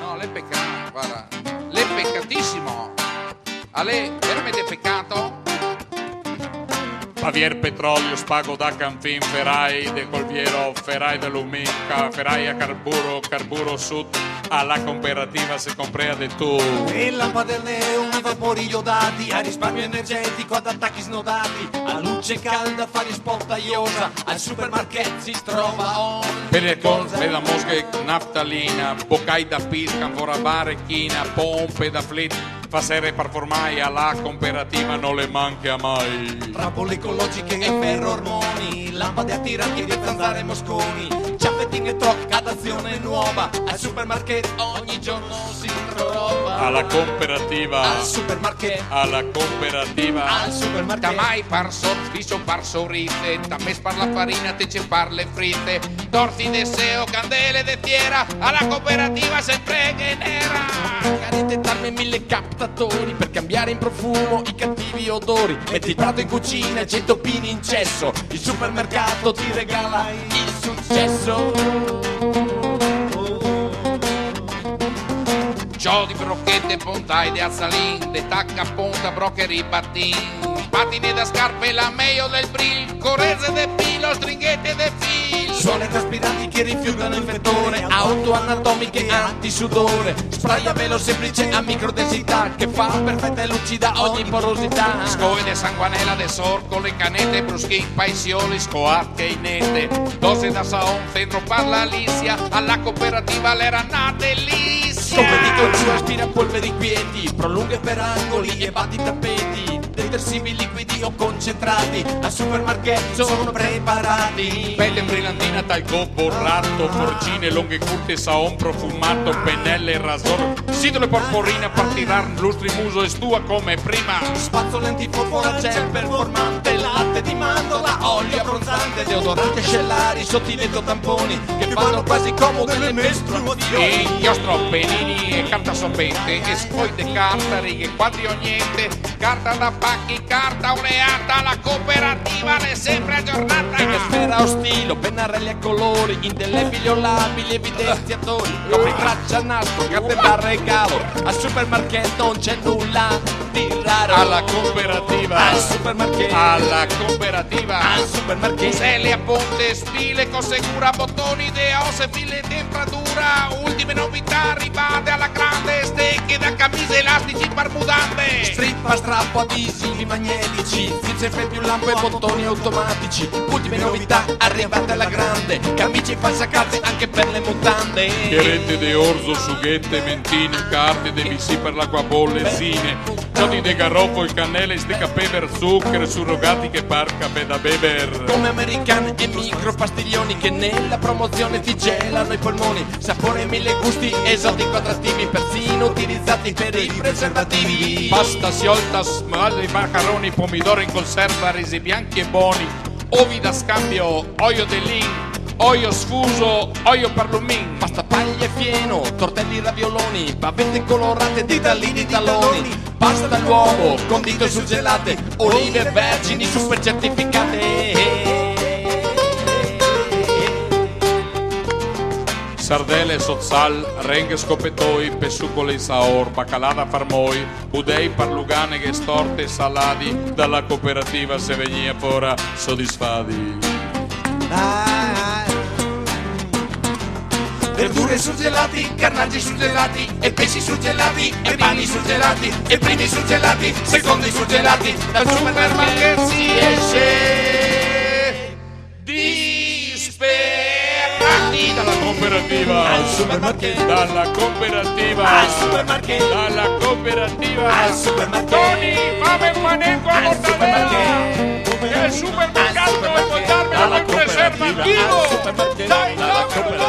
no, l'è peccato, guarda. L'è peccatissimo. Ale, veramente peccato? Pavier Petróleo, Spago da Canfin, Ferrai de Colviero, Ferrai de Luminca, Ferrai a Carburo Sud, alla cooperativa se comprea de tu. E lampadelle a vapori iodati, a risparmio energetico, ad attacchi snodati, a luce calda, fare spottaiosa, al supermarket si trova Pelecon, da mosche, naftalina, boccai da pisca, ancora barechina, pompe da flit. Fasere performai alla cooperativa non le manca mai. Trappole ecologiche e ferro ormoni, lampade attiranti di zanzare mosconi, ciaffetting e troc ad azione nuova, al supermarket ogni giorno si trova. Alla cooperativa, al supermarket, alla cooperativa, al supermarket. Tamai par sorriso, par sorrite, tames par la farina, te ce par le fritte, torti de seo, candele de fiera, alla cooperativa sempre che nera. Carete tarme 1000 captatori per cambiare in profumo i cattivi odori. Metti il prato in cucina e 100 pini in cesso. Il supermercato ti regala il successo. Gio di brocchette, pontai di azzalin, de tacca ponta, brocceri battin, patine da scarpe, la meglio del brill, correze de filo, stringhette de fil. Suole traspiranti che rifiutano il vettore, auto anatomiche antisudore, spray a velo semplice a microdensità che fa perfetta e lucida ogni porosità. Scoe de sanguanella, de sorco, le canete, bruschin, paisioli, scoat che inette, dose da saon, centro per la Alicia, alla cooperativa l'era delizia. Come dico giù aspira polveri quieti, prolunghe per angoli e batti tappeti, detersivi liquidi o concentrati, al supermarket sono preparati. pelle brillantina, talco borrato, forgine, lunghe curte, saon profumato, pennelle e rasor, sidole porporina per tirar lustri muso e stua come prima. Spazzole antifofora, gel performante, latte di mandorla, olio abbronzante, deodorante ascellari, sottiletto tamponi che fanno quasi comode le mestruazioni. Inchiostro, penini e carta soppente, e sfoi de carta, righe, quadri o niente, carta da pacchi, carta oleata, la cooperativa è sempre aggiornata. E sfera o stilo, pennarelli a colori, indelebili o labili, evidenziatori, copri traccia, nastro, carte da regalo, al supermarket non c'è nulla di raro. Alla cooperativa, al supermarket, alla cooperativa, al supermarket. Selle a ponte, spile, cosegura, bottoni, de ose, file, temperatura, ultime novità arrivate alla grande, stecche da camicie, elastici, barbudante. Strippa, strappo, adesivi magnetici, zizze, più lampe e bottoni automatici. Ultime novità arrivate alla grande, camicie falsacate anche per le mutande. chiarette de orzo, sughette, mentine, carte de visi per l'acquabolle, sine, ciodi de garofo, il cannelle, stica pever, zucchero, surrogati che parca da beber. Come americane e micro pastiglioni che nella promozione ti gelano i polmoni. Sapore mille gusti, esotico attrattivi, persino utilizzati per i preservativi. Pasta sciolta, smalli, macaroni, pomidoro in conserva, risi bianchi e buoni, ovi da scambio, olio dell'in, olio sfuso, olio parlumin. Pasta paglia e fieno, tortelli ravioloni, bavette colorate di tallini taloni. Pasta dall'uovo, condito e surgelate, olive vergini super certificate. Sardele, sozzal, renghe scopetoi, pessucole e saor, bacalada farmoi, udei, parlugane, che storte e saladi, dalla cooperativa se venia fora soddisfadi. Verdure surgelati, carnaggi surgelati, e pesci surgelati, e pani surgelati, e primi surgelati, secondi surgelati. Dal supermarket si esce disperati. Dalla cooperativa, Al supermarket, dalla cooperativa, al supermarket, dalla cooperativa. al supermarket. Tony, fammi un manetto a Al mortadella! supermarket, Che il supermercato al vuoi darmi dalla un preservativo! al supermarket, Dai, dalla dammelo, cooperativa.